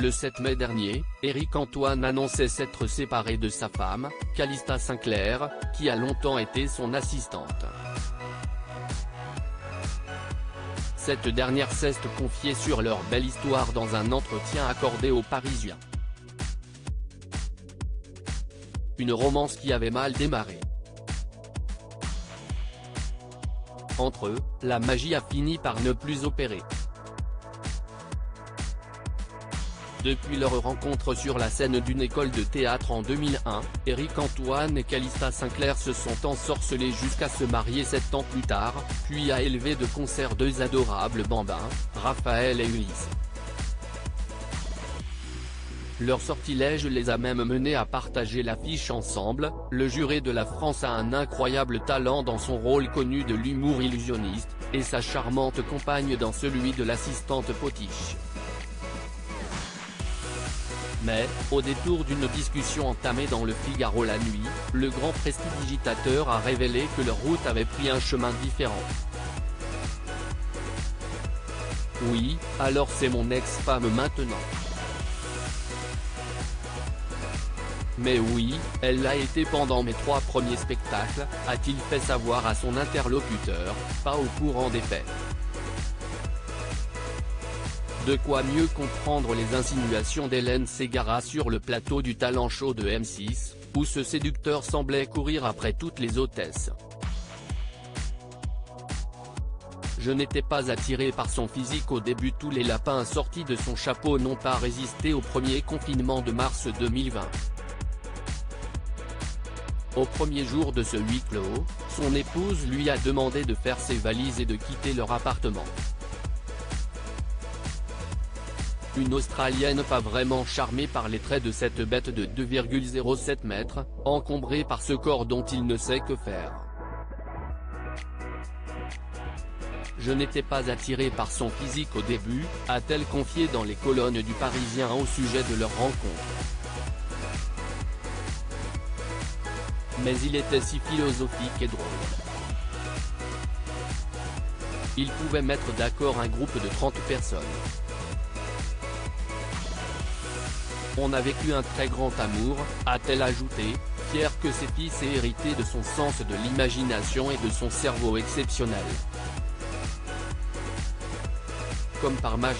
Le 7 mai dernier, Éric Antoine annonçait s'être séparé de sa femme, Calista Sinclair, qui a longtemps été son assistante. Cette dernière s'est confiée sur leur belle histoire dans un entretien accordé aux Parisiens. Une romance qui avait mal démarré. Entre eux, la magie a fini par ne plus opérer. Depuis leur rencontre sur la scène d'une école de théâtre en 2001, Éric Antoine et Calista Sinclair se sont ensorcelés jusqu'à se marier 7 ans plus tard, puis à élever de concert deux adorables bambins, Raphaël et Ulysse. Leur sortilège les a même menés à partager l'affiche ensemble. Le juré de la France a un incroyable talent dans son rôle connu de l'humour illusionniste, et sa charmante compagne dans celui de l'assistante potiche. Mais, au détour d'une discussion entamée dans le Figaro la nuit, le grand prestidigitateur a révélé que leur route avait pris un chemin différent. Oui, alors c'est mon ex-femme maintenant. Mais oui, elle l'a été pendant mes 3 premiers spectacles, a-t-il fait savoir à son interlocuteur, pas au courant des faits. De quoi mieux comprendre les insinuations d'Hélène Ségara sur le plateau du talent show de M6, où ce séducteur semblait courir après toutes les hôtesses. Je n'étais pas attiré par son physique au début. Tous les lapins sortis de son chapeau n'ont pas résisté au premier confinement de mars 2020. Au premier jour de ce huis clos, son épouse lui a demandé de faire ses valises et de quitter leur appartement. Une Australienne pas vraiment charmée par les traits de cette bête de 2,07 mètres, encombrée par ce corps dont il ne sait que faire. Je n'étais pas attiré par son physique au début, a-t-elle confié dans les colonnes du Parisien au sujet de leur rencontre. Mais il était si philosophique et drôle. Il pouvait mettre d'accord un groupe de 30 personnes. On a vécu un très grand amour, a-t-elle ajouté, fière que ses fils aient hérité de son sens de l'imagination et de son cerveau exceptionnel. Comme par magie.